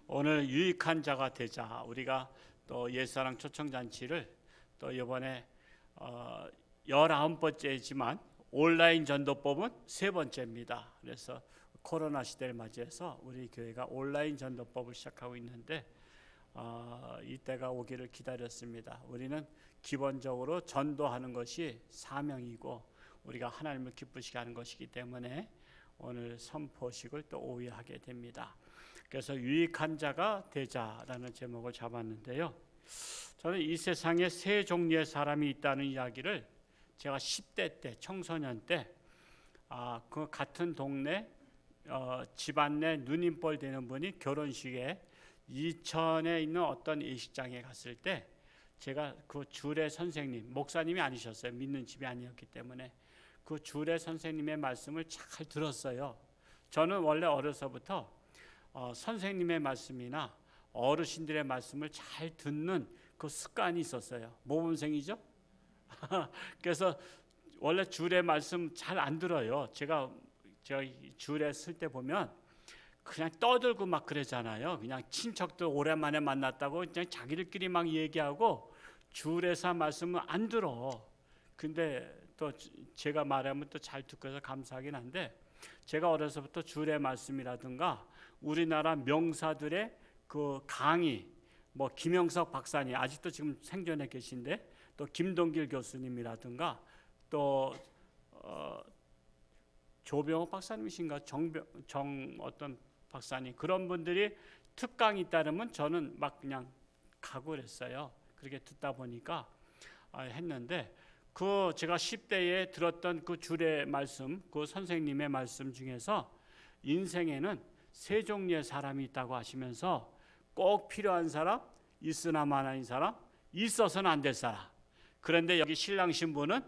오늘 유익한 자가 되자. 우리가 또 옛사랑 초청잔치를 또 이번에 19번째지만 온라인 전도법은 3번째입니다. 그래서 코로나 시대를 맞이해서 우리 교회가 온라인 전도법을 시작하고 있는데 이때가 오기를 기다렸습니다. 우리는 기본적으로 전도하는 것이 사명이고 우리가 하나님을 기쁘시게 하는 것이기 때문에 오늘 선포식을 또 오후에 하게 됩니다. 그래서 유익한 자가 되자라는 제목을 잡았는데요. 저는 이 세상에 세 종류의 사람이 있다는 이야기를 제가 10대 때, 청소년 때 그 같은 동네 집안 내 누님뻘 되는 분이 결혼식에 이천에 있는 어떤 예식장에 갔을 때 제가 그 주례 선생님, 목사님이 아니셨어요. 믿는 집이 아니었기 때문에 그 주례 선생님의 말씀을 잘 들었어요. 저는 원래 어려서부터 선생님의 말씀이나 어르신들의 말씀을 잘 듣는 그 습관이 있었어요. 모범생이죠. 그래서 원래 주례 말씀 잘 안 들어요. 제가 주례 쓸 때 보면 그냥 떠들고 막 그러잖아요. 그냥 친척들 오랜만에 만났다고 그냥 자기들끼리 막 얘기하고 주례사 말씀은 안 들어. 근데 또 제가 말하면 또 잘 듣고 해서 감사하긴 한데 제가 어려서부터 주례 말씀이라든가 우리나라 명사들의 그 강의, 뭐 김영석 박사님 아직도 지금 생존해 계신데 또 김동길 교수님이라든가 또 조병호 박사님이신가 정 어떤 박사님 그런 분들이 특강이 따르면 저는 막 그냥 가고 그랬어요. 그렇게 듣다 보니까 했는데 그 제가 10대에 들었던 그 주례 말씀, 그 선생님의 말씀 중에서 인생에는 세 종류의 사람이 있다고 하시면서 꼭 필요한 사람, 있으나 마나인 사람, 있어서는 안 될 사람. 그런데 여기 신랑 신부는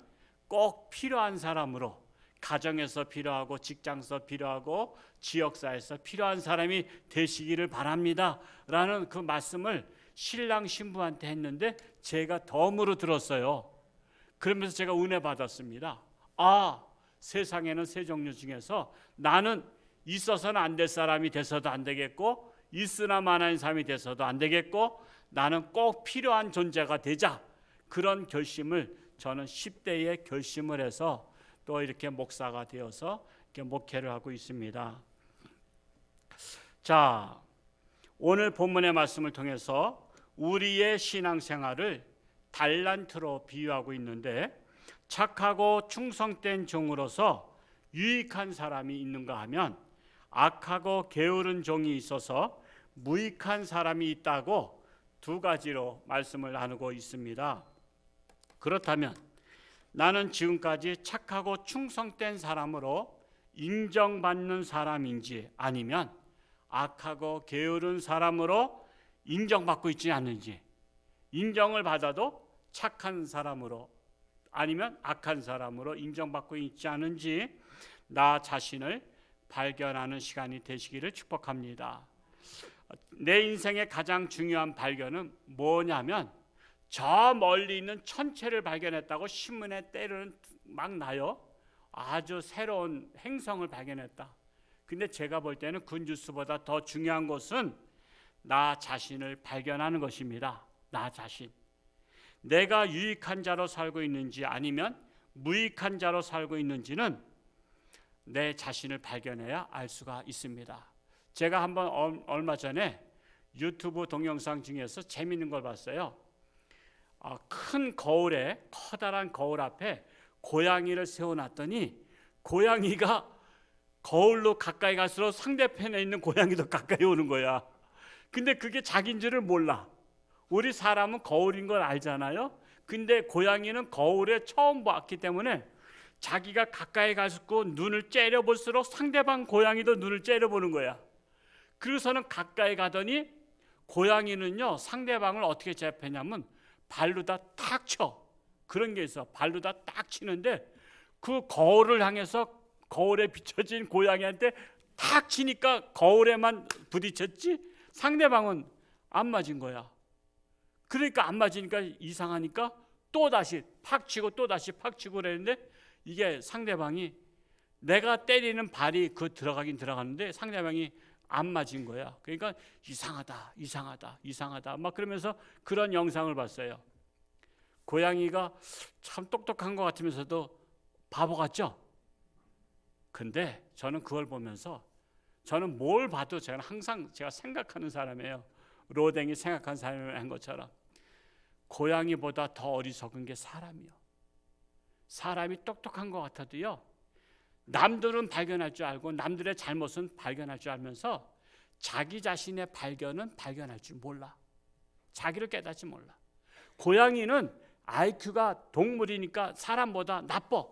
꼭 필요한 사람으로 가정에서 필요하고 직장에서 필요하고 지역사회에서 필요한 사람이 되시기를 바랍니다 라는 그 말씀을 신랑 신부한테 했는데 제가 덤으로 들었어요. 그러면서 제가 은혜 받았습니다. 세상에는 세 종류 중에서 나는 있어서는 안 될 사람이 돼서도 안 되겠고 있으나 마나인 사람이 돼서도 안 되겠고 나는 꼭 필요한 존재가 되자. 그런 결심을 저는 10대에 결심을 해서 또 이렇게 목사가 되어서 이렇게 목회를 하고 있습니다. 자, 오늘 본문의 말씀을 통해서 우리의 신앙생활을 달란트로 비유하고 있는데 착하고 충성된 종으로서 유익한 사람이 있는가 하면 악하고 게으른 종이 있어서 무익한 사람이 있다고 두 가지로 말씀을 나누고 있습니다. 그렇다면 나는 지금까지 착하고 충성된 사람으로 인정받는 사람인지 아니면 악하고 게으른 사람으로 인정받고 있지 않는지, 인정을 받아도 착한 사람으로 아니면 악한 사람으로 인정받고 있지 않은지 나 자신을 발견하는 시간이 되시기를 축복합니다. 내 인생의 가장 중요한 발견은 뭐냐면 저 멀리 있는 천체를 발견했다고 신문에 때로는 막 나요. 아주 새로운 행성을 발견했다. 근데 제가 볼 때는 그 뉴스보다 더 중요한 것은 나 자신을 발견하는 것입니다. 나 자신. 내가 유익한 자로 살고 있는지 아니면 무익한 자로 살고 있는지는 내 자신을 발견해야 알 수가 있습니다. 제가 한번 얼마 전에 유튜브 동영상 중에서 재밌는 걸 봤어요. 큰 거울에 커다란 거울 앞에 고양이를 세워놨더니 고양이가 거울로 가까이 갈수록 상대편에 있는 고양이도 가까이 오는 거야. 근데 그게 자기인 줄을 몰라. 우리 사람은 거울인 걸 알잖아요. 근데 고양이는 거울에 처음 봤기 때문에 자기가 가까이 가서 눈을 째려볼수록 상대방 고양이도 눈을 째려보는 거야. 그래서는 가까이 가더니 고양이는요 상대방을 어떻게 제압했냐면 발로다 탁 쳐. 그런 게 있어. 발로다 딱 치는데 그 거울을 향해서 거울에 비춰진 고양이한테 탁 치니까 거울에만 부딪혔지 상대방은 안 맞은 거야. 그러니까 안 맞으니까 이상하니까 또 다시 팍 치고 또 다시 팍 치고 그랬는데 이게 상대방이 내가 때리는 발이 들어가긴 들어가는데 상대방이 안 맞은 거야. 그러니까 이상하다 막 그러면서 그런 영상을 봤어요. 고양이가 참 똑똑한 것 같으면서도 바보 같죠? 근데 저는 그걸 보면서, 저는 뭘 봐도 저는 항상 제가 생각하는 사람이에요. 로댕이 생각한 사람이 한 것처럼 고양이보다 더 어리석은 게 사람이요. 사람이 똑똑한 것 같아도요, 남들은 발견할 줄 알고 남들의 잘못은 발견할 줄 알면서 자기 자신의 발견은 발견할 줄 몰라. 자기를 깨닫지 몰라. 고양이는 IQ가 동물이니까 사람보다 나빠.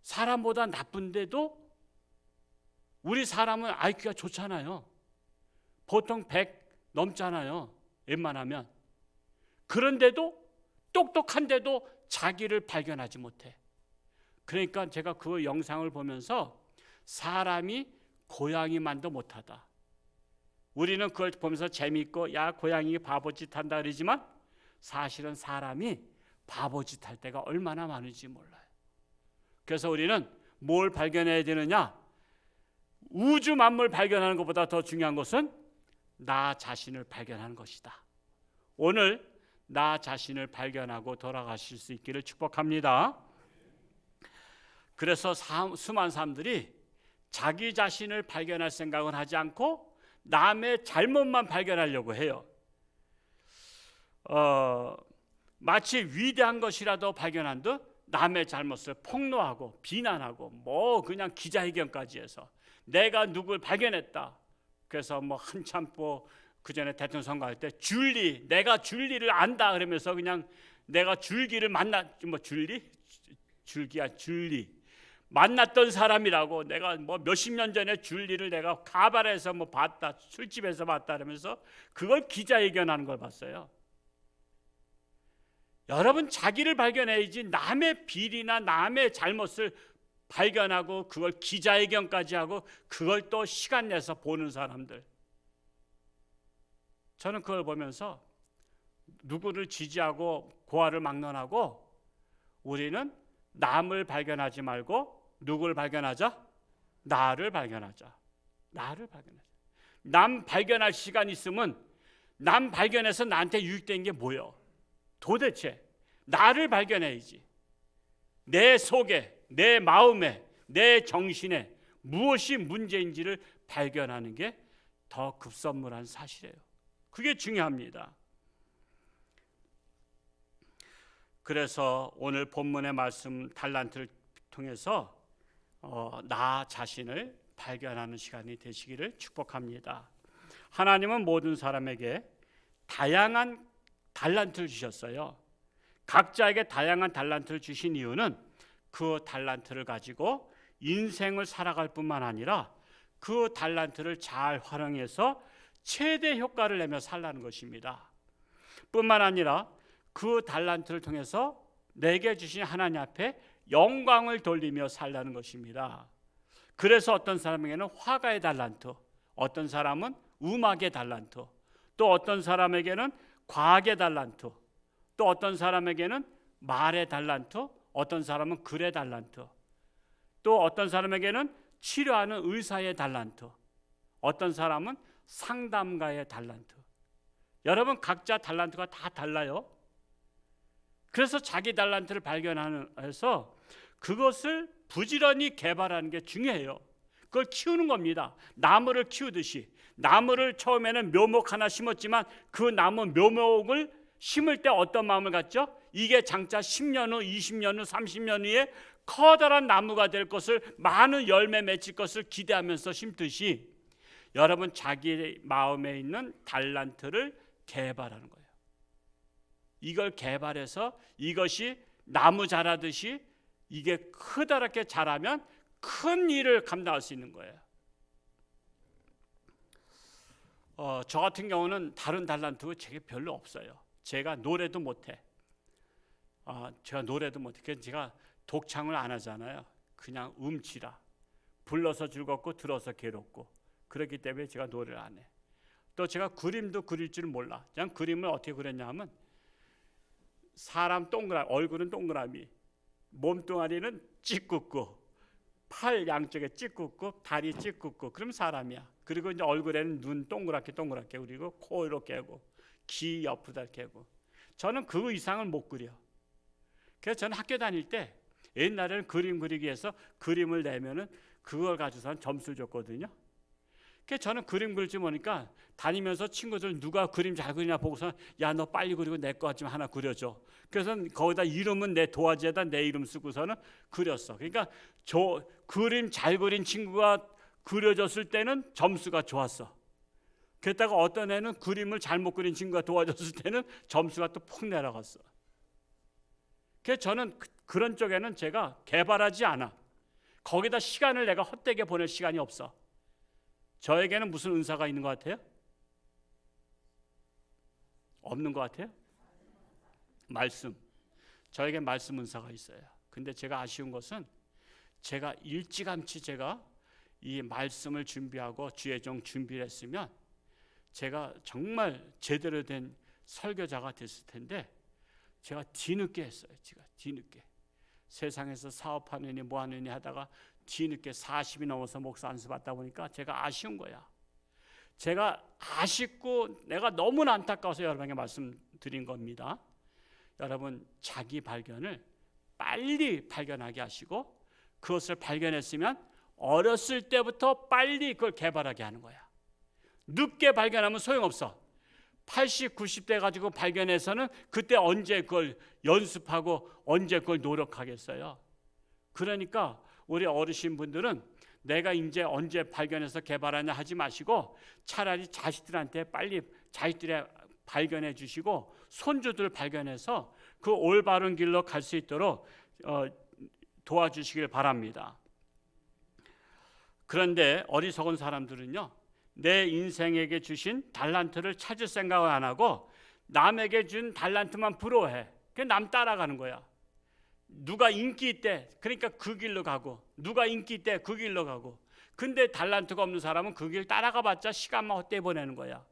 사람보다 나쁜데도 우리 사람은 IQ가 좋잖아요. 보통 100 넘잖아요. 웬만하면. 그런데도 똑똑한데도 자기를 발견하지 못해. 그러니까 제가 그 영상을 보면서 사람이 고양이만도 못하다. 우리는 그걸 보면서 재미있고 야 고양이 바보짓 한다 그러지만 사실은 사람이 바보짓 할 때가 얼마나 많은지 몰라요. 그래서 우리는 뭘 발견해야 되느냐? 우주 만물 발견하는 것보다 더 중요한 것은 나 자신을 발견하는 것이다. 오늘 나 자신을 발견하고 돌아가실 수 있기를 축복합니다. 그래서 수많은 사람들이 자기 자신을 발견할 생각은 하지 않고 남의 잘못만 발견하려고 해요. 마치 위대한 것이라도 발견한 듯 남의 잘못을 폭로하고 비난하고 뭐 그냥 기자회견까지 해서 내가 누굴 발견했다. 그래서 뭐 한참 그 전에 대통령 선거할 때 내가 줄리를 안다 그러면서 그냥 내가 줄기를 줄리 만났던 사람이라고, 내가 뭐 몇십 년 전에 줄리를 내가 가발에서 뭐 봤다, 술집에서 봤다 그러면서 그걸 기자회견하는 걸 봤어요. 여러분, 자기를 발견해야지 남의 비리나 남의 잘못을 발견하고 그걸 기자회견까지 하고 그걸 또 시간 내서 보는 사람들, 저는 그걸 보면서 누구를 지지하고 고하를 막론하고 우리는 남을 발견하지 말고 누구를 발견하자? 나를 발견하자. 남 발견할 시간 있으면 남 발견해서 나한테 유익된 게 뭐예요? 도대체 나를 발견해야지. 내 속에, 내 마음에, 내 정신에 무엇이 문제인지를 발견하는 게 더 급선무한 사실이에요. 그게 중요합니다. 그래서 오늘 본문의 말씀 달란트를 통해서 나 자신을 발견하는 시간이 되시기를 축복합니다. 하나님은 모든 사람에게 다양한 달란트를 주셨어요. 각자에게 다양한 달란트를 주신 이유는 그 달란트를 가지고 인생을 살아갈 뿐만 아니라 그 달란트를 잘 활용해서 최대 효과를 내며 살라는 것입니다. 뿐만 아니라 그 달란트를 통해서 내게 주신 하나님 앞에 영광을 돌리며 살라는 것입니다. 그래서 어떤 사람에게는 화가의 달란트, 어떤 사람은 음악의 달란트, 또 어떤 사람에게는 과학의 달란트, 또 어떤 사람에게는 말의 달란트, 어떤 사람은 글의 달란트, 또 어떤 사람에게는 치료하는 의사의 달란트, 어떤 사람은 상담가의 달란트. 여러분, 각자 달란트가 다 달라요. 그래서 자기 달란트를 발견해서 그것을 부지런히 개발하는 게 중요해요. 그걸 키우는 겁니다. 나무를 키우듯이. 나무를 처음에는 묘목 하나 심었지만 그 나무 묘목을 심을 때 어떤 마음을 갖죠? 이게 장차 10년 후, 20년 후, 30년 후에 커다란 나무가 될 것을, 많은 열매 맺힐 것을 기대하면서 심듯이 여러분 자기 마음에 있는 달란트를 개발하는 거예요. 이걸 개발해서 이것이 나무 자라듯이 이게 크다랗게 자라면 큰 일을 감당할 수 있는 거예요. 저 같은 경우는 다른 달란트가 제게 별로 없어요. 제가 노래도 못해. 그래서 제가 독창을 안 하잖아요. 그냥 음치라. 불러서 즐겁고 들어서 괴롭고. 그렇기 때문에 제가 노래를 안 해. 또 제가 그림도 그릴 줄 몰라. 그냥 그림을 어떻게 그렸냐 하면 사람 얼굴은 동그라미, 몸뚱아리는 찌긋고 팔 양쪽에 찌긋고 다리 찌긋고 그럼 사람이야. 그리고 이제 얼굴에는 눈 동그랗게 그리고 코 이렇게 하고 귀 옆으로 이렇게 하고. 저는 그 이상을 못 그려. 그래서 저는 학교 다닐 때 옛날에는 그림 그리기 위해서 그림을 내면은 그걸 가지고서 점수를 줬거든요. 그래서 저는 그림 그릴 줄 모르니까 다니면서 친구들 누가 그림 잘 그리냐 보고서 야, 너 빨리 그리고 내 거 좀 하나 그려줘. 그래서 거기다 이름은 내 도화지에다 내 이름 쓰고서는 그렸어. 그러니까 저 그림 잘 그린 친구가 그려줬을 때는 점수가 좋았어. 그랬다가 어떤 애는 그림을 잘못 그린 친구가 도와줬을 때는 점수가 또 푹 내려갔어. 그래서 저는 그런 쪽에는 제가 개발하지 않아. 거기다 시간을 내가 헛되게 보낼 시간이 없어. 저에게는 무슨 은사가 있는 것 같아요? 없는 것 같아요? 말씀. 저에게 말씀 은사가 있어요. 근데 제가 아쉬운 것은 제가 일찌감치 제가 이 말씀을 준비하고 주의 종 준비를 했으면 제가 정말 제대로 된 설교자가 됐을 텐데 제가 뒤늦게 했어요. 제가 뒤늦게 세상에서 사업하느니 뭐하느니 하다가 뒤늦게 40이 넘어서 목사 안수 받다 보니까 제가 아쉬운 거야. 제가 아쉽고 내가 너무나 안타까워서 여러분에게 말씀드린 겁니다. 여러분 자기 발견을 빨리 발견하게 하시고 그것을 발견했으면 어렸을 때부터 빨리 그걸 개발하게 하는 거야. 늦게 발견하면 소용없어. 80, 90대 가지고 발견해서는 그때 언제 그걸 연습하고 언제 그걸 노력하겠어요. 그러니까 우리 어르신분들은 내가 이제 언제 발견해서 개발하냐 하지 마시고 차라리 자식들한테 빨리 자식들이 발견해 주시고 손주들 발견해서 그 올바른 길로 갈 수 있도록 도와주시길 바랍니다. 그런데 어리석은 사람들은요, 내 인생에게 주신 달란트를 찾을 생각을 안 하고 남에게 준 달란트만 부러워해. 그냥 남 따라가는 거야. 누가 인기 있대, 그러니까 그 길로 가고, 누가 인기 있대, 그 길로 가고. 근데 달란트가 없는 사람은 그 길 따라가 봤자 시간만 헛되게 보내는 거야.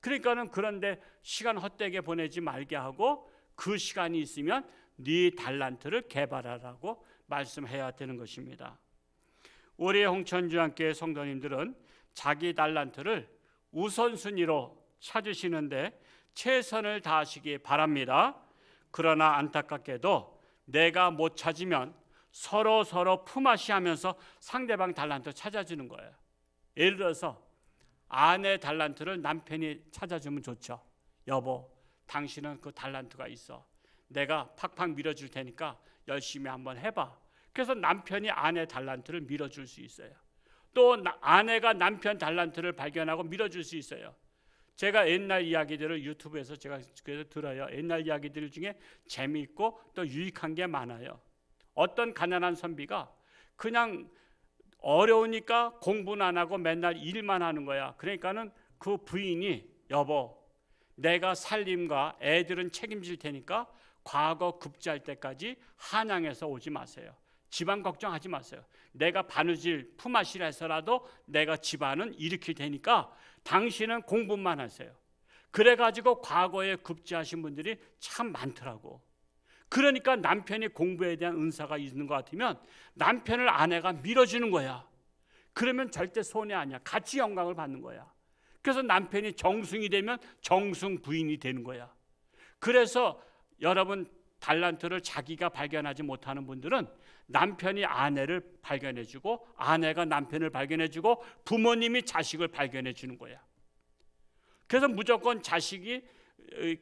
그러니까는 그런데 시간 헛되게 보내지 말게 하고 그 시간이 있으면 네 달란트를 개발하라고 말씀해야 되는 것입니다. 우리 홍천주안교회 성도님들은 자기 달란트를 우선순위로 찾으시는데 최선을 다하시기 바랍니다. 그러나 안타깝게도 내가 못 찾으면 서로 품앗이하면서 상대방 달란트 찾아주는 거예요. 예를 들어서 아내 달란트를 남편이 찾아주면 좋죠. 여보, 당신은 그 달란트가 있어. 내가 팍팍 밀어줄 테니까 열심히 한번 해봐. 그래서 남편이 아내 달란트를 밀어줄 수 있어요. 또 아내가 남편 달란트를 발견하고 밀어줄 수 있어요. 제가 옛날 이야기들을 유튜브에서 제가 그래서 들어요. 옛날 이야기들 중에 재미있고 또 유익한 게 많아요. 어떤 가난한 선비가 그냥 어려우니까 공부는 안 하고 맨날 일만 하는 거야. 그러니까는 그 부인이 여보, 내가 살림과 애들은 책임질 테니까 과거 급제할 때까지 한양에서 오지 마세요. 집안 걱정하지 마세요. 내가 바느질 품앗이라 해서라도 내가 집안은 일으킬 테니까 당신은 공부만 하세요. 그래가지고 과거에 급제하신 분들이 참 많더라고. 그러니까 남편이 공부에 대한 은사가 있는 것 같으면 남편을 아내가 밀어주는 거야. 그러면 절대 손해 아니야. 같이 영광을 받는 거야. 그래서 남편이 정승이 되면 정승 부인이 되는 거야. 그래서 여러분 달란트를 자기가 발견하지 못하는 분들은 남편이 아내를 발견해주고 아내가 남편을 발견해주고 부모님이 자식을 발견해주는 거야. 그래서 무조건 자식이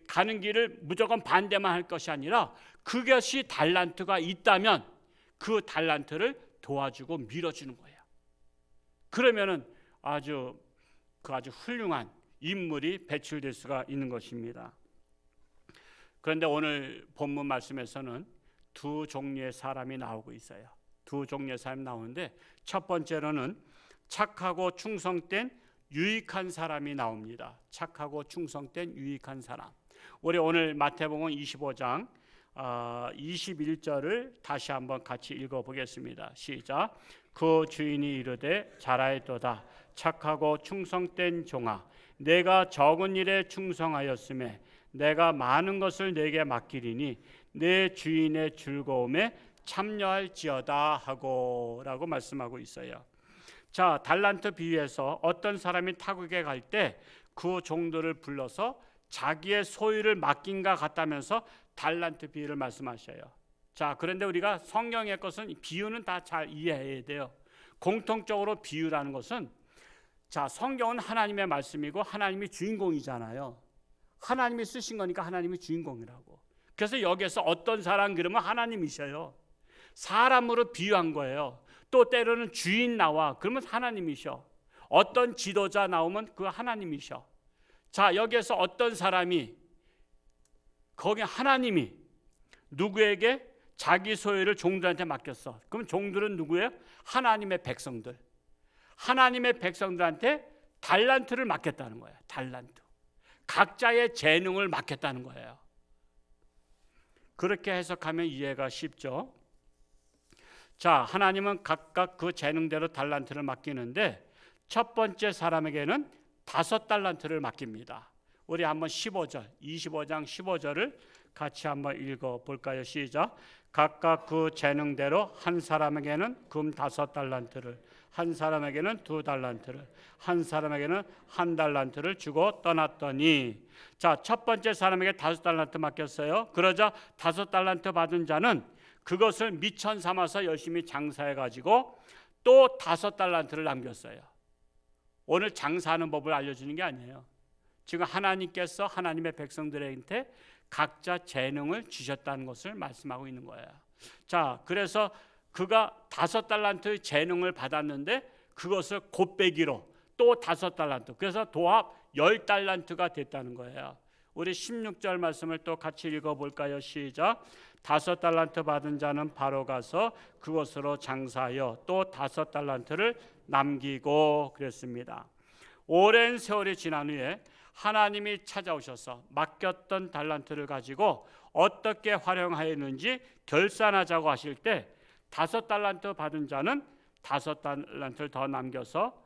가는 길을 무조건 반대만 할 것이 아니라 그것이 달란트가 있다면 그 달란트를 도와주고 밀어주는 거야. 그러면은 아주 훌륭한 인물이 배출될 수가 있는 것입니다. 그런데 오늘 본문 말씀에서는 두 종류의 사람이 나오고 있어요. 두 종류의 사람이 나오는데 첫 번째로는 착하고 충성된 유익한 사람이 나옵니다. 착하고 충성된 유익한 사람. 우리 오늘 마태복음 25장 21절을 다시 한번 같이 읽어보겠습니다. 시작. 그 주인이 이르되 잘하였도다. 착하고 충성된 종아, 내가 적은 일에 충성하였음에 내가 많은 것을 내게 맡기리니 내 주인의 즐거움에 참여할지어다 하고라고 말씀하고 있어요. 자, 달란트 비유에서 어떤 사람이 타국에 갈 때 그 종들을 불러서 자기의 소유를 맡긴가 같다면서 달란트 비유를 말씀하셔요. 자, 그런데 우리가 성경의 것은 비유는 다 잘 이해해야 돼요. 공통적으로 비유라는 것은, 자, 성경은 하나님의 말씀이고 하나님이 주인공이잖아요. 하나님이 쓰신 거니까 하나님이 주인공이라고. 그래서 여기에서 어떤 사람 그러면 하나님이셔요. 사람으로 비유한 거예요. 또 때로는 주인 나와 그러면 하나님이셔. 어떤 지도자 나오면 그 하나님이셔. 자, 여기에서 어떤 사람이, 거기 하나님이 누구에게 자기 소유를 종들한테 맡겼어. 그럼 종들은 누구예요? 하나님의 백성들. 하나님의 백성들한테 달란트를 맡겼다는 거예요. 달란트. 각자의 재능을 맡겼다는 거예요. 그렇게 해석하면 이해가 쉽죠. 자, 하나님은 각각 그 재능대로 달란트를 맡기는데 첫 번째 사람에게는 5달란트를 맡깁니다. 우리 한번 15절, 25장 15절을 같이 한번 읽어볼까요? 시작. 각각 그 재능대로 한 사람에게는 금 5달란트를, 한 사람에게는 2달란트를, 한 사람에게는 1달란트를 주고 떠났더니, 자, 첫 번째 사람에게 5달란트 맡겼어요. 그러자 5달란트 받은 자는 그것을 미천 삼아서 열심히 장사해 가지고 또 5달란트를 남겼어요. 오늘 장사하는 법을 알려주는 게 아니에요. 지금 하나님께서 하나님의 백성들한테 각자 재능을 주셨다는 것을 말씀하고 있는 거예요. 자, 그래서 그가 5달란트의 재능을 받았는데 그것을 곱빼기로 또 5달란트, 그래서 도합 10달란트가 됐다는 거예요. 우리 16절 말씀을 또 같이 읽어볼까요? 시작. 5달란트 받은 자는 바로 가서 그것으로 장사하여 또 5달란트를 남기고 그랬습니다. 오랜 세월이 지난 후에 하나님이 찾아오셔서 맡겼던 달란트를 가지고 어떻게 활용하였는지 결산하자고 하실 때 5달란트 받은 자는 5달란트를 더 남겨서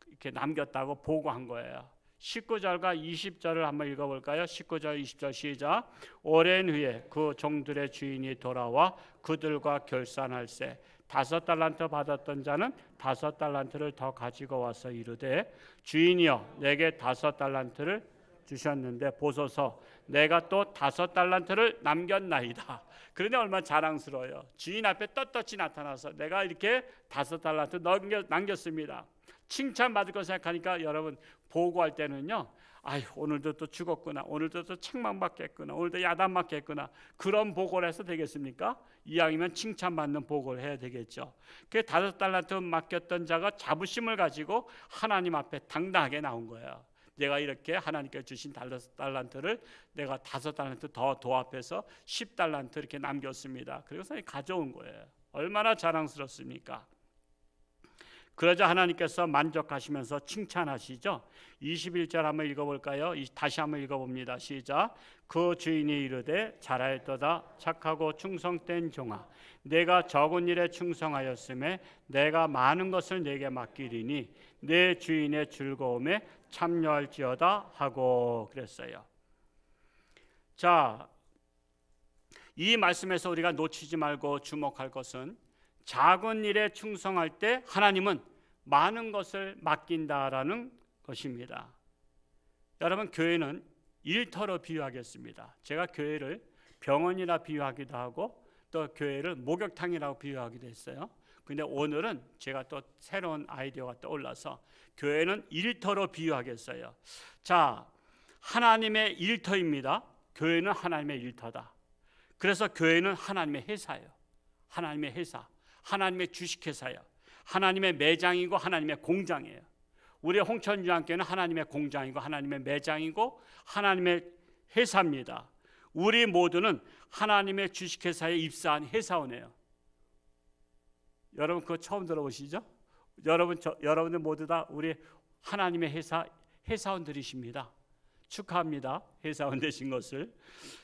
이렇게 남겼다고 보고한 거예요. 19절과 20절을 한번 읽어볼까요? 19절 20절 시작. 오랜 후에 그 종들의 주인이 돌아와 그들과 결산할세 5달란트 받았던 자는 5달란트를 더 가지고 와서 이르되 주인이여 내게 5달란트를 주셨는데 보소서 내가 또 5달란트를 남겼나이다. 그런데 얼마나 자랑스러워요. 주인 앞에 떳떳이 나타나서 내가 이렇게 5달란트 남겼습니다. 칭찬받을 거 생각하니까 여러분 보고할 때는요, 아유 오늘도 또 죽었구나, 오늘도 또 책망받겠구나, 오늘도 야단맞겠구나, 그런 보고를 해서 되겠습니까? 이왕이면 칭찬받는 보고를 해야 되겠죠. 그 5달란트 맡겼던 자가 자부심을 가지고 하나님 앞에 당당하게 나온 거예요. 내가 이렇게 하나님께 주신 5달란트를 내가 5달란트 더 도합해서 10달란트 이렇게 남겼습니다. 그래서 가져온 거예요. 얼마나 자랑스럽습니까? 그러자 하나님께서 만족하시면서 칭찬하시죠. 21절 한번 읽어볼까요? 다시 한번 읽어봅니다. 시작. 그 주인이 이르되 잘하였도다 착하고 충성된 종아 내가 적은 일에 충성하였음에 내가 많은 것을 내게 맡기리니 내 주인의 즐거움에 참여할지어다 하고 그랬어요. 자, 이 말씀에서 우리가 놓치지 말고 주목할 것은 작은 일에 충성할 때 하나님은 많은 것을 맡긴다라는 것입니다. 여러분, 교회는 일터로 비유하겠습니다. 제가 교회를 병원이라 비유하기도 하고 또 교회를 목욕탕이라고 비유하기도 했어요. 근데 오늘은 제가 또 새로운 아이디어가 떠올라서 교회는 일터로 비유하겠어요. 자, 하나님의 일터입니다. 교회는 하나님의 일터다. 그래서 교회는 하나님의 회사예요. 하나님의 회사. 하나님의 주식회사예요. 하나님의 매장이고 하나님의 공장이에요. 우리 홍천유한교회는 하나님의 공장이고 하나님의 매장이고 하나님의 회사입니다. 우리 모두는 하나님의 주식회사에 입사한 회사원이에요. 여러분 그거 처음 들어보시죠? 여러분들 모두 다 우리 하나님의 회사원들이십니다. 축하합니다. 회사원 되신 것을.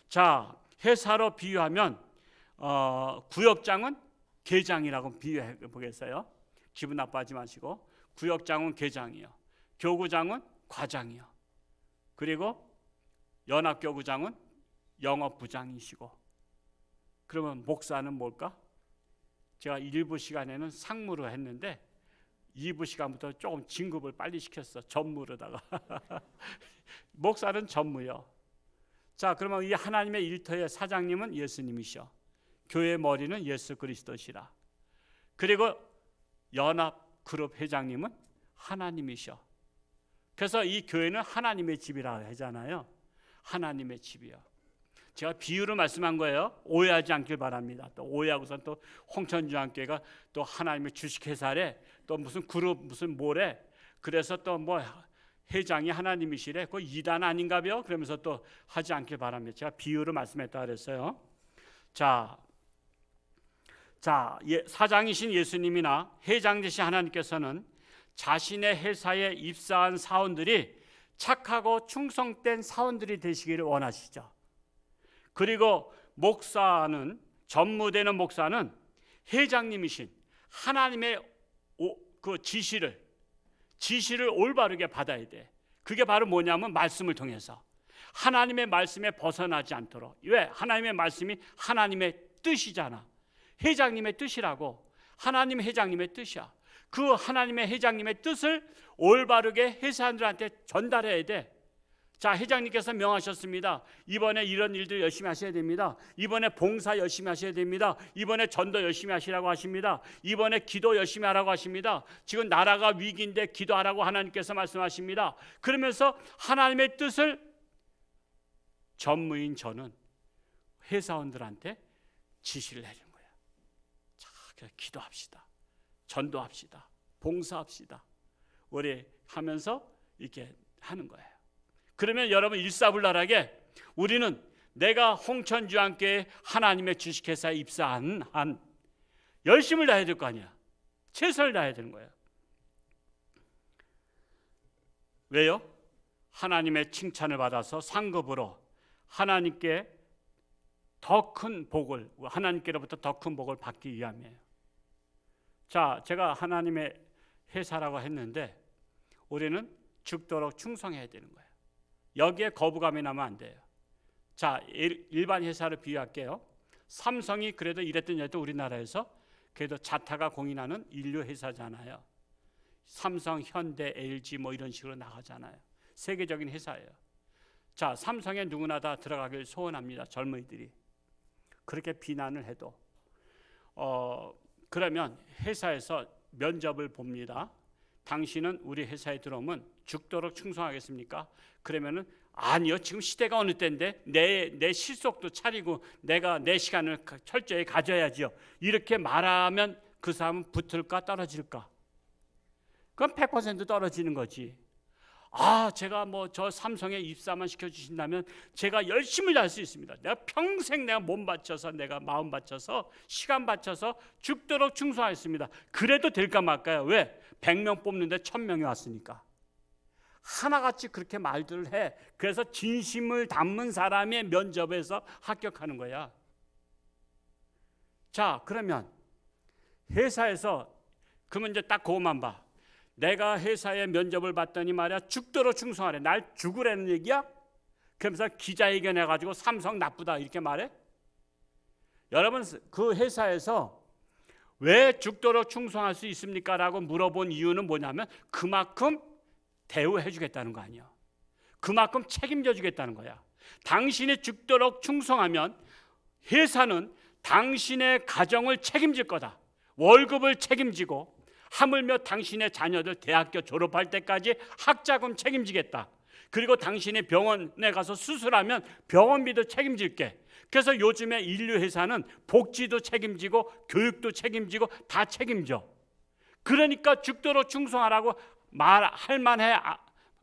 자, 회사로 비유하면 구역장은 계장이라고 비유해 보겠어요. 기분 나빠하지 마시고 구역장은 계장이요, 교구장은 과장이요, 그리고 연합교구장은 영업부장이시고, 그러면 목사는 뭘까? 제가 1부 시간에는 상무로 했는데 2부 시간부터 조금 진급을 빨리 시켰어. 전무로다가. 목사는 전무요. 자, 그러면 이 하나님의 일터의 사장님은 예수님이셔. 교회 머리는 예수 그리스도시라. 그리고 연합 그룹 회장님은 하나님이셔. 그래서 이 교회는 하나님의 집이라고 하잖아요. 하나님의 집이요. 제가 비유를 말씀한 거예요. 오해하지 않길 바랍니다. 또 오해하고선 또 홍천주한교회가 또 하나님의 주식회사래, 또 무슨 그룹 무슨 뭐래, 그래서 또 뭐 회장이 하나님이시래, 그 이단 아닌가요? 그러면서 또 하지 않길 바랍니다. 제가 비유를 말씀했다 그랬어요. 자, 사장이신 예수님이나 회장 되신 하나님께서는 자신의 회사에 입사한 사원들이 착하고 충성된 사원들이 되시기를 원하시죠. 그리고 목사는, 전무되는 목사는 회장님이신 하나님의 그 지시를 올바르게 받아야 돼. 그게 바로 뭐냐면 말씀을 통해서 하나님의 말씀에 벗어나지 않도록. 왜? 하나님의 말씀이 하나님의 뜻이잖아. 회장님의 뜻이라고. 하나님 회장님의 뜻이야. 그 하나님의 회장님의 뜻을 올바르게 회사원들한테 전달해야 돼. 자, 회장님께서 명하셨습니다. 이번에 이런 일들 열심히 하셔야 됩니다. 이번에 봉사 열심히 하셔야 됩니다. 이번에 전도 열심히 하시라고 하십니다. 이번에 기도 열심히 하라고 하십니다. 지금 나라가 위기인데 기도하라고 하나님께서 말씀하십니다. 그러면서 하나님의 뜻을 전무인 저는 회사원들한테 지시를 해주는 거예요. 자, 그래서 기도합시다. 전도합시다. 봉사합시다. 우리 하면서 이렇게 하는 거예요. 그러면 여러분 일사불란하게 우리는 내가 홍천주한교회 하나님의 주식회사에 입사한 한 열심을 다해야 될 거 아니야. 최선을 다해야 되는 거예요. 왜요? 하나님의 칭찬을 받아서 상급으로 하나님께 더 큰 복을, 하나님께로부터 더 큰 복을 받기 위함이에요. 자, 제가 하나님의 회사라고 했는데 우리는 죽도록 충성해야 되는 거예요. 여기에 거부감이 나면 안 돼요. 자, 일반 회사를 비유할게요. 삼성이 그래도 이랬던 우리나라에서 그래도 자타가 공인하는 인류 회사잖아요. 삼성, 현대, LG 뭐 이런 식으로 나가잖아요. 세계적인 회사예요. 자, 삼성에 누구나 다 들어가길 소원합니다. 젊은이들이. 그렇게 비난을 해도 그러면 회사에서 면접을 봅니다. 당신은 우리 회사에 들어오면 죽도록 충성하겠습니까? 그러면은 아니요, 지금 시대가 어느 때인데 내 실속도 차리고 내가 내 시간을 철저히 가져야지요. 이렇게 말하면 그 사람은 붙을까 떨어질까? 그럼 100% 떨어지는 거지. 아, 제가 뭐 저 삼성에 입사만 시켜주신다면 제가 열심히 할 수 있습니다. 내가 평생 내가 몸 바쳐서, 내가 마음 바쳐서, 시간 바쳐서 죽도록 충성하겠습니다. 그래도 될까 말까요? 왜? 100명 뽑는데 1000명이 왔으니까. 하나같이 그렇게 말들을 해. 그래서 진심을 담은 사람의 면접에서 합격하는 거야. 자, 그러면 회사에서 그러면 이제 딱 그것만 봐. 내가 회사에 면접을 봤더니 말이야 죽도록 충성하래. 날 죽으라는 얘기야? 그러면서 기자회견 해가지고 삼성 나쁘다 이렇게 말해? 여러분, 그 회사에서 왜 죽도록 충성할 수 있습니까? 라고 물어본 이유는 뭐냐면 그만큼 대우해 주겠다는 거 아니야. 그만큼 책임져 주겠다는 거야. 당신이 죽도록 충성하면 회사는 당신의 가정을 책임질 거다. 월급을 책임지고 하물며 당신의 자녀들 대학교 졸업할 때까지 학자금 책임지겠다. 그리고 당신이 병원에 가서 수술하면 병원비도 책임질게. 그래서 요즘에 인류 회사는 복지도 책임지고 교육도 책임지고 다 책임져. 그러니까 죽도록 충성하라고 말할 만해.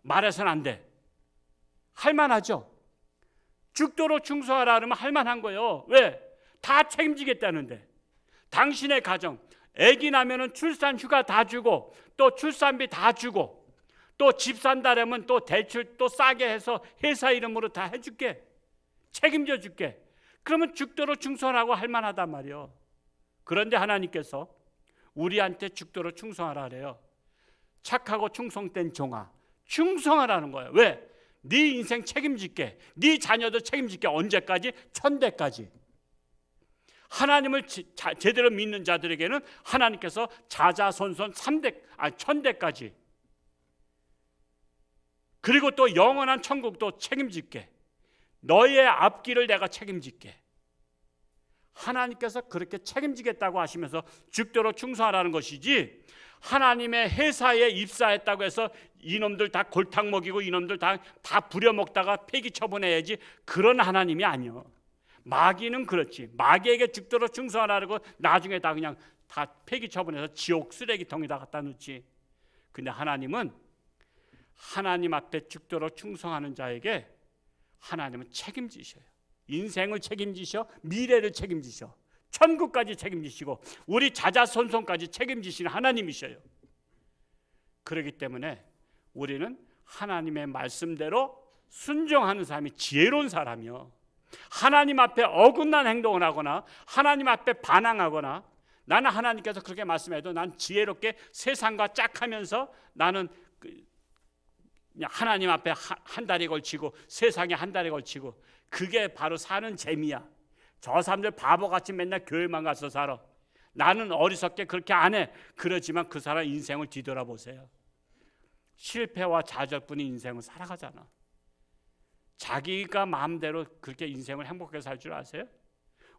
말해서는 안 돼. 할 만하죠. 죽도록 충성하라 그러면 할 만한 거예요. 왜? 다 책임지겠다는데. 당신의 가정, 아기 나면은 출산 휴가 다 주고 또 출산비 다 주고 또 집 산다라면 또 대출 또 싸게 해서 회사 이름으로 다 해줄게. 책임져 줄게. 그러면 죽도록 충성하라고 할 만하단 말이에요. 그런데 하나님께서 우리한테 죽도록 충성하라 그래요. 착하고 충성된 종아, 충성하라는 거예요. 왜? 네 인생 책임질게. 네 자녀도 책임질게. 언제까지? 천대까지. 하나님을 제대로 믿는 자들에게는 하나님께서 자자손손 1000대까지, 그리고 또 영원한 천국도 책임질게, 너의 앞길을 내가 책임질게, 하나님께서 그렇게 책임지겠다고 하시면서 죽도록 충성하라는 것이지, 하나님의 회사에 입사했다고 해서 이놈들 다 골탕 먹이고 이놈들 다 부려먹다가 폐기 처분해야지, 그런 하나님이 아니요. 마귀는 그렇지. 마귀에게 죽도록 충성하라고 나중에 다 그냥 다 폐기 처분해서 지옥 쓰레기통에다 갖다 놓지. 근데 하나님은 하나님 앞에 죽도록 충성하는 자에게 하나님은 책임지셔요. 인생을 책임지셔, 미래를 책임지셔, 천국까지 책임지시고 우리 자자손손까지 책임지시는 하나님이셔요. 그렇기 때문에 우리는 하나님의 말씀대로 순종하는 사람이 지혜로운 사람이요, 하나님 앞에 어긋난 행동을 하거나 하나님 앞에 반항하거나, 나는 하나님께서 그렇게 말씀해도 난 지혜롭게 세상과 짝하면서 나는 그냥 하나님 앞에 한 다리 걸치고 세상에 한 다리 걸치고, 그게 바로 사는 재미야. 저 사람들 바보같이 맨날 교회만 가서 살아. 나는 어리석게 그렇게 안 해. 그러지만 그 사람 인생을 뒤돌아보세요. 실패와 좌절뿐인 인생을 살아가잖아. 자기가 마음대로 그렇게 인생을 행복하게 살 줄 아세요?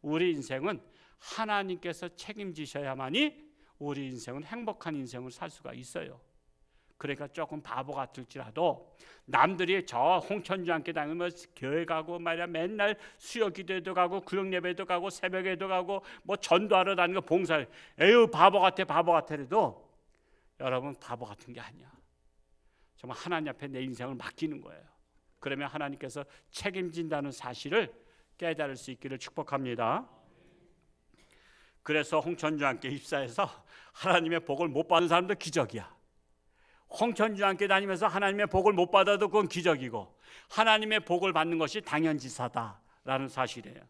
우리 인생은 하나님께서 책임지셔야만이 우리 인생은 행복한 인생을 살 수가 있어요. 그러니까 조금 바보 같을지라도 남들이 저 홍천주 함께 다니면 교회 가고 말이야, 맨날 수요 기도회도 가고 구역 예배도 가고 새벽에도 가고 뭐 전도하러 다니고 봉사를, 에휴 바보 같아 바보 같아도 여러분 바보 같은 게 아니야. 정말 하나님 앞에 내 인생을 맡기는 거예요. 그러면 하나님께서 책임진다는 사실을 깨달을 수 있기를 축복합니다. 그래서 홍천주 함께 입사해서 하나님의 복을 못 받은 사람도 기적이야. 홍천주 함께 다니면서 하나님의 복을 못 받아도 그건 기적이고, 하나님의 복을 받는 것이 당연지사다라는 사실이에요.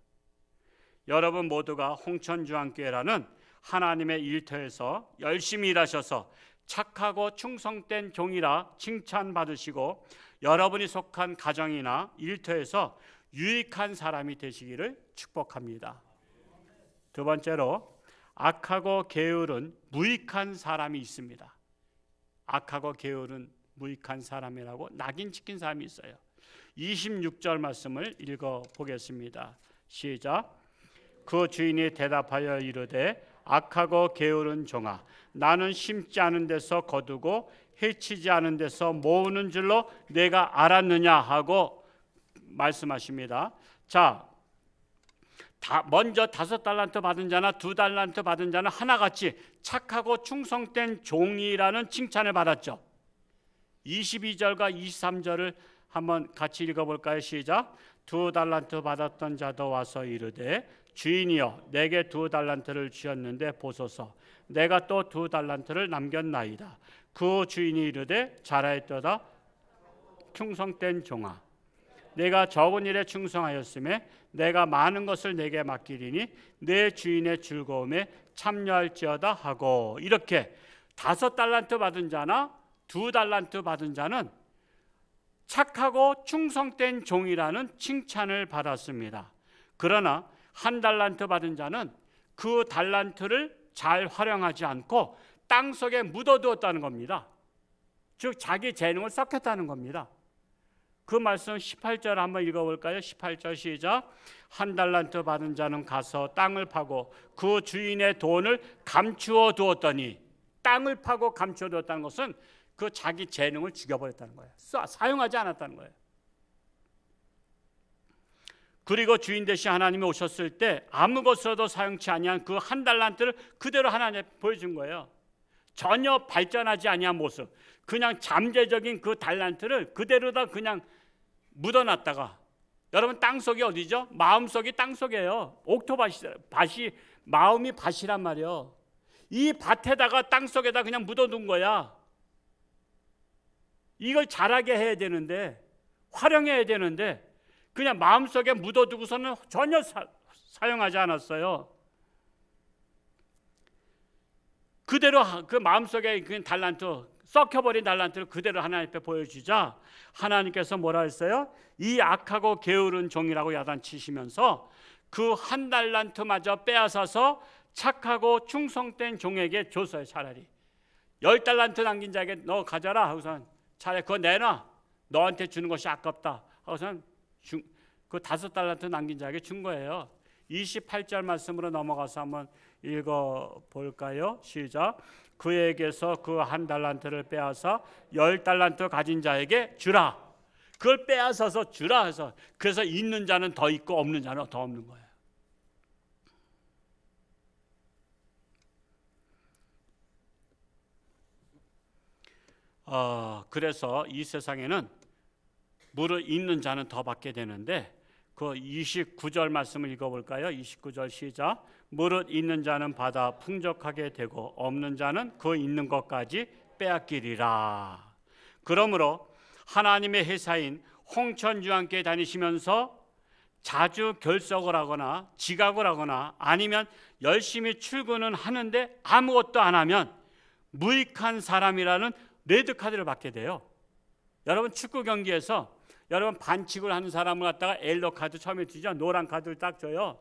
여러분 모두가 홍천주 함께라는 하나님의 일터에서 열심히 일하셔서 착하고 충성된 종이라 칭찬받으시고, 여러분이 속한 가정이나 일터에서 유익한 사람이 되시기를 축복합니다. 두 번째로, 악하고 게으른 무익한 사람이 있습니다. 악하고 게으른 무익한 사람이라고 낙인 찍힌 사람이 있어요. 26절 말씀을 읽어보겠습니다. 시작. 그 주인이 대답하여 이르되 악하고 게으른 종아, 나는 심지 않은 데서 거두고 해치지 않은 데서 모으는 줄로 내가 알았느냐 하고 말씀하십니다. 자, 먼저 5달란트 받은 자나 2달란트 받은 자는 하나같이 착하고 충성된 종이라는 칭찬을 받았죠. 22절과 23절을 한번 같이 읽어볼까요? 시작. 2달란트 받았던 자도 와서 이르되 주인이여, 내게 2달란트를 주었는데 보소서, 내가 또 2달란트를 남겼나이다. 그 주인이 이르되 잘하였도다 충성된 종아, 내가 적은 일에 충성하였음에 내가 많은 것을 내게 맡기리니 내 주인의 즐거움에 참여할지어다 하고, 이렇게 5달란트 받은 자나 2달란트 받은 자는 착하고 충성된 종이라는 칭찬을 받았습니다. 그러나 1달란트 받은 자는 그 달란트를 잘 활용하지 않고 땅속에 묻어두었다는 겁니다. 즉 자기 재능을 썩혔다는 겁니다. 그 말씀 18절 한번 읽어볼까요? 18절 시작. 1달란트 받은 자는 가서 땅을 파고 그 주인의 돈을 감추어 두었더니, 땅을 파고 감추어 두었다는 것은 그 자기 재능을 죽여버렸다는 거예요. 사용하지 않았다는 거예요. 그리고 주인 대신 하나님이 오셨을 때 아무것으로도 사용치 아니한 그 1달란트를 그대로 하나님께 보여준 거예요. 전혀 발전하지 아니한 모습, 그냥 잠재적인 그 달란트를 그대로다 그냥 묻어놨다가, 여러분 땅속이 어디죠? 마음속이 땅속이에요. 옥토밭이 마음이 밭이란 말이에요. 이 밭에다가 땅속에다 그냥 묻어둔 거야. 이걸 자라게 해야 되는데, 활용해야 되는데 그냥 마음속에 묻어두고서는 전혀 사용하지 않았어요. 그대로 그 마음속에 그 달란트, 썩혀버린 달란트를 그대로 하나님 앞에 보여주자 하나님께서 뭐라 했어요? 이 악하고 게으른 종이라고 야단치시면서 그 한 달란트마저 빼앗아서 착하고 충성된 종에게 줬어요. 차라리 10달란트 남긴 자에게 너 가져라 하고선 차라리 그거 내놔, 너한테 주는 것이 아깝다 하고선 그 5달란트 남긴 자에게 준 거예요. 28절 말씀으로 넘어가서 한번 읽어볼까요? 시작. 그에게서 그 한 달란트를 빼앗아 10달란트 가진 자에게 주라. 그걸 빼앗아서 주라 해서, 그래서 있는 자는 더 있고 없는 자는 더 없는 거예요. 그래서 이 세상에는 무릇 있는 자는 더 받게 되는데, 그 29절 말씀을 읽어볼까요? 29절 시작. 무릇 있는 자는 받아 풍족하게 되고 없는 자는 그 있는 것까지 빼앗기리라. 그러므로 하나님의 회사인 홍천주와 함께 다니시면서 자주 결석을 하거나 지각을 하거나 아니면 열심히 출근은 하는데 아무것도 안 하면 무익한 사람이라는 레드카드를 받게 돼요. 여러분 축구 경기에서 여러분 반칙을 하는 사람을 갖다가 옐로 카드 처음에 주죠. 노란 카드를 딱 줘요.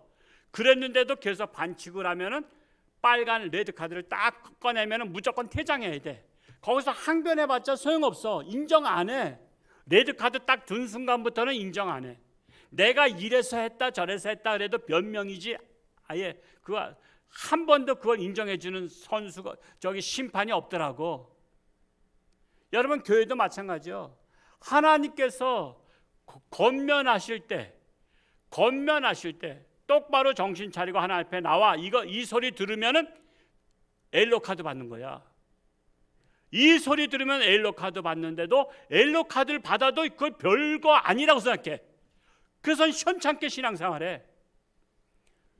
그랬는데도 계속 반칙을 하면은 빨간 레드 카드를 딱 꺼내면은 무조건 퇴장해야 돼. 거기서 항변해봤자 소용없어. 인정 안 해. 레드 카드 딱 준 순간부터는 인정 안 해. 내가 이래서 했다 저래서 했다 그래도 변명이지, 아예 그거 한 번도 그걸 인정해주는 선수가 저기 심판이 없더라고. 여러분 교회도 마찬가지요. 하나님께서 권면하실 때 똑바로 정신 차리고 하나님 앞에 나와. 이 소리 들으면은 옐로 카드 받는 거야. 이 소리 들으면 옐로 카드 받는데도 옐로 카드를 받아도 그걸 별거 아니라고 생각해. 그래서 현찮게 신앙생활해.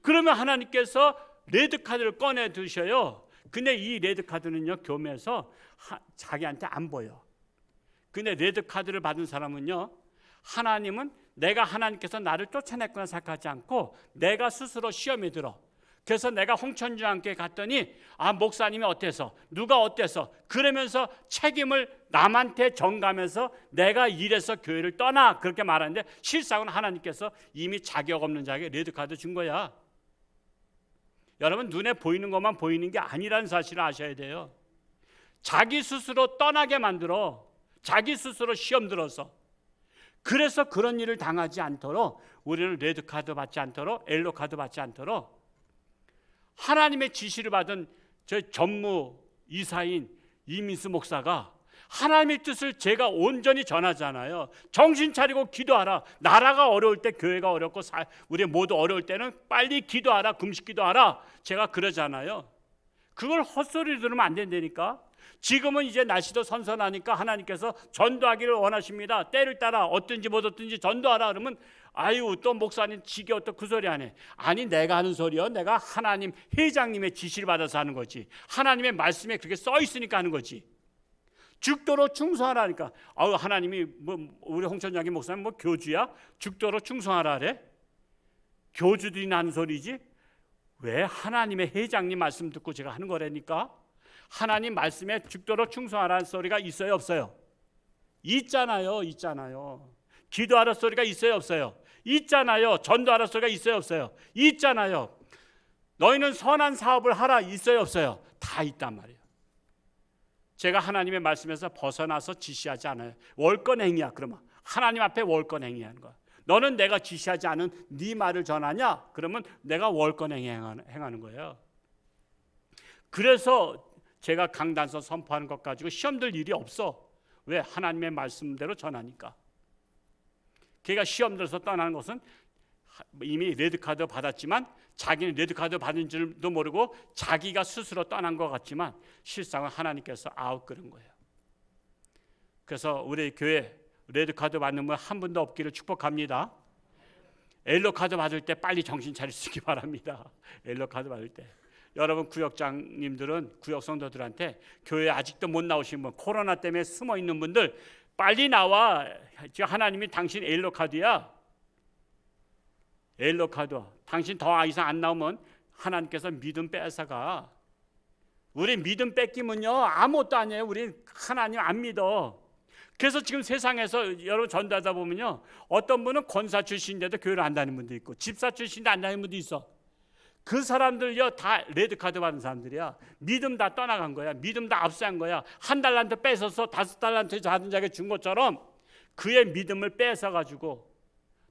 그러면 하나님께서 레드 카드를 꺼내 두셔요. 근데 이 레드 카드는요, 교회에서 자기한테 안 보여. 근데 레드 카드를 받은 사람은요, 하나님은 내가 하나님께서 나를 쫓아냈구나 생각하지 않고 내가 스스로 시험에 들어. 그래서 내가 홍천주와 함께 갔더니 목사님이 어때서 누가 어때서 그러면서 책임을 남한테 전가하면서 내가 이래서 교회를 떠나 그렇게 말하는데, 실상은 하나님께서 이미 자격 없는 자에게 레드 카드 준 거야. 여러분 눈에 보이는 것만 보이는 게 아니라는 사실을 아셔야 돼요. 자기 스스로 떠나게 만들어. 자기 스스로 시험 들어서. 그래서 그런 일을 당하지 않도록 우리는 레드카드 받지 않도록 옐로카드 받지 않도록 하나님의 지시를 받은 저 전무 이사인 이민수 목사가 하나님의 뜻을 제가 온전히 전하잖아요. 정신 차리고 기도하라. 나라가 어려울 때 교회가 어렵고 우리 모두 어려울 때는 빨리 기도하라. 금식 기도하라. 제가 그러잖아요. 그걸 헛소리 들으면 안 된다니까. 지금은 이제 날씨도 선선하니까 하나님께서 전도하기를 원하십니다. 때를 따라 어떤지 못 어떤지 전도하라. 그러면 아유 또 목사님 지겨워 또 그 소리 안 해. 아니 내가 하는 소리요. 내가 하나님 회장님의 지시를 받아서 하는 거지. 하나님의 말씀에 그렇게 써 있으니까 하는 거지. 죽도록 충성하라니까. 하나님이 우리 홍천장기 목사님 교주야? 죽도록 충성하라 그래? 교주들이 하는 소리지. 왜 하나님의 회장님 말씀 듣고 제가 하는 거라니까. 하나님 말씀에 죽도록 충성하라는 소리가 있어요 없어요? 있잖아요. 기도하라 소리가 있어요 없어요? 있잖아요. 전도하라 소리가 있어요 없어요? 있잖아요. 너희는 선한 사업을 하라 있어요 없어요? 다 있단 말이에요. 제가 하나님의 말씀에서 벗어나서 지시하지 않아요. 월권행위야. 그러면 하나님 앞에 월권행위 하는 거야. 너는 내가 지시하지 않은 네 말을 전하냐? 그러면 내가 월권행위 행하는 거예요. 그래서 제가 강단서 선포하는 것 가지고 시험 들 일이 없어. 왜? 하나님의 말씀대로 전하니까. 걔가 시험 들어서 떠나는 것은 이미 레드카드 받았지만 자기는 레드카드 받은 줄도 모르고 자기가 스스로 떠난 것 같지만 실상은 하나님께서 아웃끄는 거예요. 그래서 우리 교회 레드카드 받는 분 한 분도 없기를 축복합니다. 옐로카드 받을 때 빨리 정신 차리시기 바랍니다. 옐로카드 받을 때. 여러분 구역장님들은 구역 성도들한테 교회 아직도 못 나오신 분, 코로나 때문에 숨어 있는 분들 빨리 나와. 하나님이 당신 옐로카드야. 옐로카드. 당신 더 이상 안 나오면 하나님께서 믿음 뺏어가. 우리 믿음 뺏기면요 아무것도 아니에요. 우리 하나님 안 믿어. 그래서 지금 세상에서 여러분 전도하다 보면요, 어떤 분은 권사 출신인데도 교회를 안 다니는 분도 있고, 집사 출신인데 안 다니는 분도 있어. 그 사람들요 다 레드카드 받은 사람들이야. 믿음 다 떠나간 거야. 믿음 다 압수한 거야. 1달란트 뺏어서 5달란트 받은 자에게 준 것처럼 그의 믿음을 뺏어가지고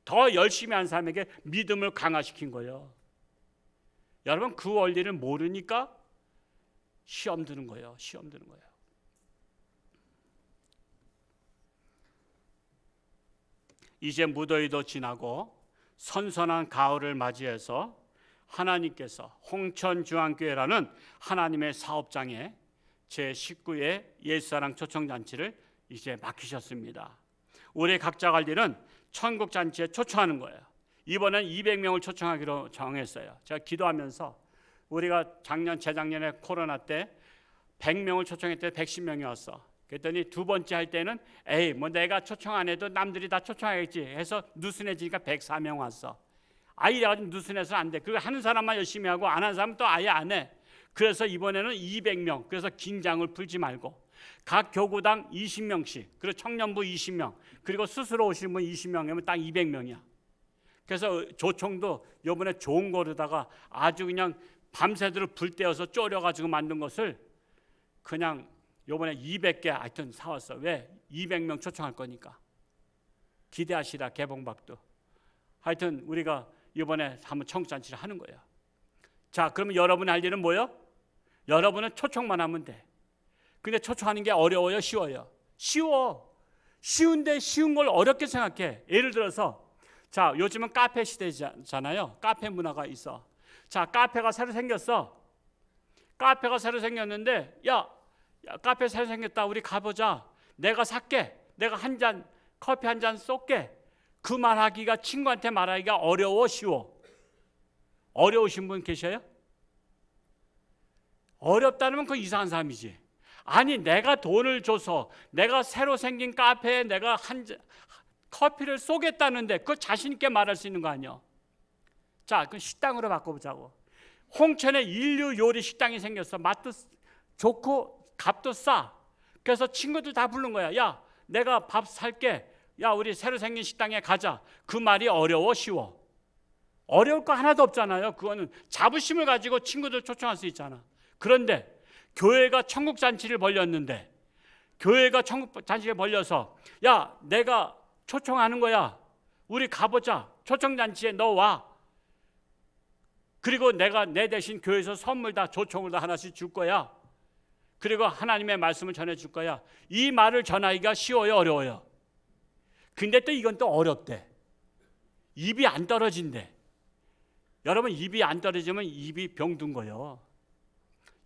더 열심히 한 사람에게 믿음을 강화시킨 거예요. 여러분 그 원리를 모르니까 시험 드는 거예요. 시험 드는 거예요. 이제 무더위도 지나고 선선한 가을을 맞이해서 하나님께서 홍천중앙교회라는 하나님의 사업장에 제19회 옛사랑 초청잔치를 이제 맡기셨습니다. 올해 각자 갈 일은 천국잔치에 초청하는 거예요. 이번엔 200명을 초청하기로 정했어요. 제가 기도하면서 우리가 재작년에 코로나 때 100명을 초청했더니 110명이 왔어. 그랬더니 두 번째 할 때는 에이 뭐 내가 초청 안 해도 남들이 다 초청하겠지 해서 느슨해지니까 104명 왔어. 이래가지고 느슨해서 안 돼. 그리고 하는 사람만 열심히 하고 안 하는 사람은 또 아예 안 해. 그래서 이번에는 200명. 그래서 긴장을 풀지 말고 각 교구당 20명씩, 그리고 청년부 20명, 그리고 스스로 오시는 분 20명이면 딱 200명이야. 그래서 조총도 이번에 좋은 거로다가 아주 그냥 밤새도록 불 떼어서 졸여가지고 만든 것을 그냥 이번에 200개 하여튼 사왔어. 왜? 200명 초청할 거니까. 기대하시라 개봉박도. 하여튼 우리가 이번에 한번 청국잔치를 하는 거예요. 자, 그러면 여러분이 할 일은 뭐예요? 여러분은 초청만 하면 돼. 근데 초청하는 게 어려워요? 쉬워요? 쉬워. 쉬운데 쉬운 걸 어렵게 생각해. 예를 들어서 자, 요즘은 카페 시대잖아요. 카페 문화가 있어. 자, 카페가 새로 생겼어. 카페가 새로 생겼는데 야, 카페 새로 생겼다. 우리 가보자. 내가 살게. 내가 커피 한 잔 쏠게. 그 말하기가 친구한테 말하기가 어려워 쉬워? 어려우신 분 계셔요? 어렵다면 그 이상한 사람이지. 아니 내가 돈을 줘서 내가 새로 생긴 카페에 내가 커피를 쏘겠다는데 그거 자신 있게 말할 수 있는 거 아니야? 자, 그 식당으로 바꿔보자고. 홍천에 인류 요리 식당이 생겼어. 맛도 좋고 값도 싸. 그래서 친구들 다 부른 거야. 야, 내가 밥 살게. 야, 우리 새로 생긴 식당에 가자. 그 말이 어려워 쉬워? 어려울 거 하나도 없잖아요. 그거는 자부심을 가지고 친구들 초청할 수 있잖아. 그런데 교회가 천국잔치를 벌였는데, 교회가 천국잔치를 벌려서 야, 내가 초청하는 거야. 우리 가보자. 초청잔치에 너 와. 그리고 내가 내 대신 교회에서 선물 다 조총을 다 하나씩 줄 거야. 그리고 하나님의 말씀을 전해줄 거야. 이 말을 전하기가 쉬워요? 어려워요? 근데 또 이건 또 어렵대. 입이 안 떨어진대. 여러분 입이 안 떨어지면 입이 병든 거예요.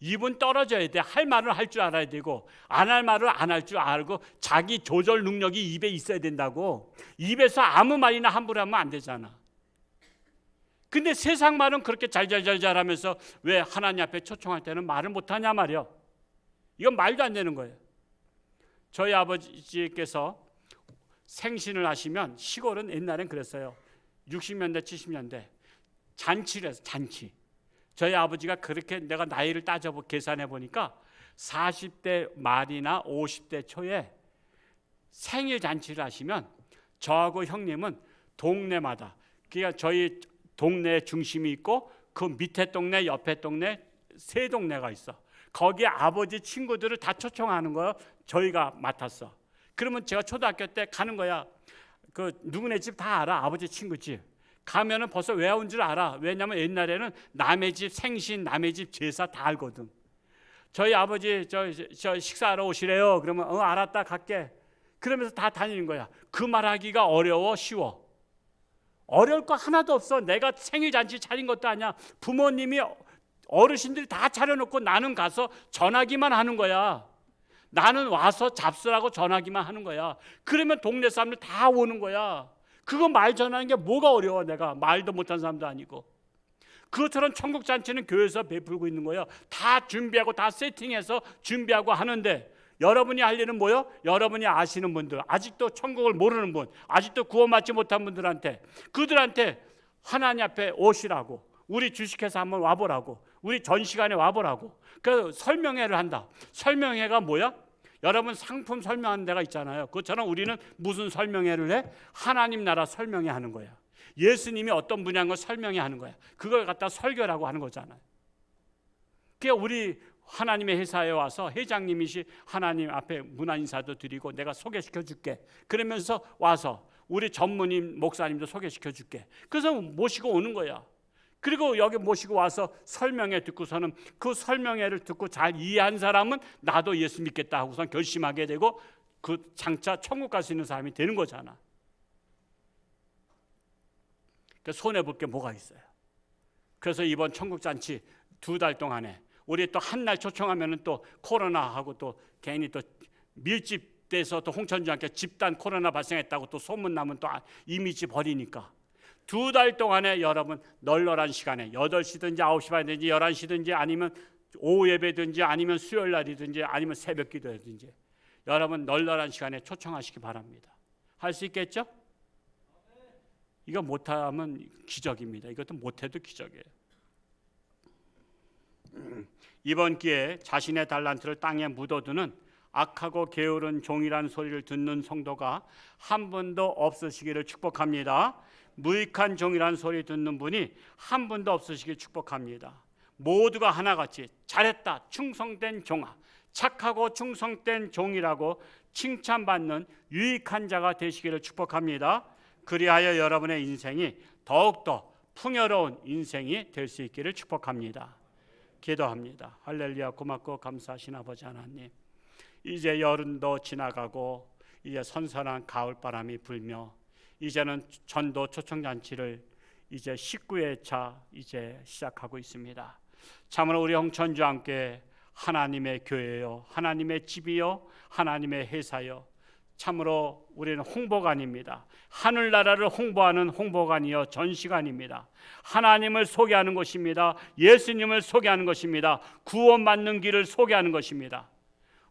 입은 떨어져야 돼. 할 말을 할 줄 알아야 되고 안 할 말을 안 할 줄 알고 자기 조절 능력이 입에 있어야 된다고. 입에서 아무 말이나 함부로 하면 안 되잖아. 근데 세상 말은 그렇게 잘잘잘잘 하면서 왜 하나님 앞에 초청할 때는 말을 못하냐 말이야. 이건 말도 안 되는 거예요. 저희 아버지께서 생신을 하시면 시골은 옛날엔 그랬어요. 60년대 70년대 잔치를 해서 잔치. 저희 아버지가 그렇게 내가 나이를 따져보 계산해 보니까 40대 말이나 50대 초에 생일 잔치를 하시면 저하고 형님은 동네마다, 그러니까 저희 동네 중심이 있고 그 밑에 동네 옆에 동네 세 동네가 있어. 거기에 아버지 친구들을 다 초청하는 거예요. 저희가 맡았어. 그러면 제가 초등학교 때 가는 거야. 그 누구네 집 다 알아. 아버지 친구 집. 가면은 벌써 왜 온 줄 알아. 왜냐면 옛날에는 남의 집 생신, 남의 집 제사 다 알거든. 저희 아버지 저 식사하러 오시래요. 그러면 알았다 갈게. 그러면서 다 다니는 거야. 그 말하기가 어려워 쉬워? 어려울 거 하나도 없어. 내가 생일 잔치 차린 것도 아니야. 부모님이 어르신들이 다 차려놓고 나는 가서 전하기만 하는 거야. 나는 와서 잡수라고 전하기만 하는 거야. 그러면 동네 사람들 다 오는 거야. 그거 말 전하는 게 뭐가 어려워. 내가 말도 못한 사람도 아니고. 그것처럼 천국잔치는 교회에서 베풀고 있는 거예요. 다 준비하고 다 세팅해서 준비하고 하는데 여러분이 할 일은 뭐요? 여러분이 아시는 분들, 아직도 천국을 모르는 분, 아직도 구원받지 못한 분들한테, 그들한테 하나님 앞에 오시라고, 우리 주식회사 한번 와보라고, 우리 전시관에 와보라고. 그래서 설명회를 한다. 설명회가 뭐야? 여러분 상품 설명하는 데가 있잖아요. 그것처럼 우리는 무슨 설명회를 해? 하나님 나라 설명회 하는 거야. 예수님이 어떤 분야인 걸 설명회 하는 거야. 그걸 갖다 설교라고 하는 거잖아요. 그러니까 우리 하나님의 회사에 와서 회장님이시 하나님 앞에 문화 인사도 드리고 내가 소개시켜 줄게. 그러면서 와서 우리 전무님 목사님도 소개시켜 줄게. 그래서 모시고 오는 거야. 그리고 여기 모시고 와서 설명회 듣고서는 그 설명회를 듣고 잘 이해한 사람은 나도 예수 믿겠다 하고선 결심하게 되고 그 장차 천국 갈 수 있는 사람이 되는 거잖아. 그러니까 손해볼 게 뭐가 있어요. 그래서 이번 천국 잔치 2달 동안에 우리 또 한 날 초청하면은 또 코로나하고 또 괜히 또 밀집돼서 또 홍천주한테 집단 코로나 발생했다고 또 소문 나면 또 이미지 버리니까 2달 동안에 여러분 널널한 시간에 8시든지 9시 반이든지 11시든지 아니면 오후 예배든지 아니면 수요일 날이든지 아니면 새벽 기도든지 여러분 널널한 시간에 초청하시기 바랍니다. 할 수 있겠죠? 이거 못하면 기적입니다. 이것도 못해도 기적이에요. 이번 기회에 자신의 달란트를 땅에 묻어두는 악하고 게으른 종이라는 소리를 듣는 성도가 한 분도 없으시기를 축복합니다. 무익한 종이라는 소리 듣는 분이 한 분도 없으시길 축복합니다. 모두가 하나같이 잘했다 충성된 종아, 착하고 충성된 종이라고 칭찬받는 유익한 자가 되시기를 축복합니다. 그리하여 여러분의 인생이 더욱더 풍요로운 인생이 될 수 있기를 축복합니다. 기도합니다. 할렐루야. 고맙고 감사하신 아버지 하나님, 이제 여름도 지나가고 이제 선선한 가을바람이 불며 이제는 전도 초청잔치를 이제 19회차 이제 시작하고 있습니다. 참으로 우리 홍천주와 함께 하나님의 교회요, 하나님의 집이요, 하나님의 회사요, 참으로 우리는 홍보관입니다. 하늘나라를 홍보하는 홍보관이요 전시관입니다. 하나님을 소개하는 것입니다. 예수님을 소개하는 것입니다. 구원받는 길을 소개하는 것입니다.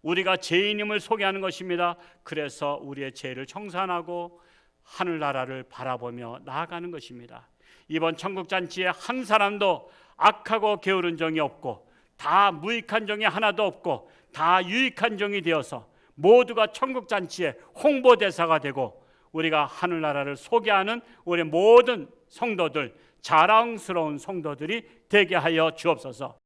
우리가 죄인임을 소개하는 것입니다. 그래서 우리의 죄를 청산하고 하늘나라를 바라보며 나아가는 것입니다. 이번 천국잔치에 한 사람도 악하고 게으른 종이 없고 다 무익한 종이 하나도 없고 다 유익한 종이 되어서 모두가 천국잔치의 홍보대사가 되고 우리가 하늘나라를 소개하는 우리 모든 성도들, 자랑스러운 성도들이 되게 하여 주옵소서.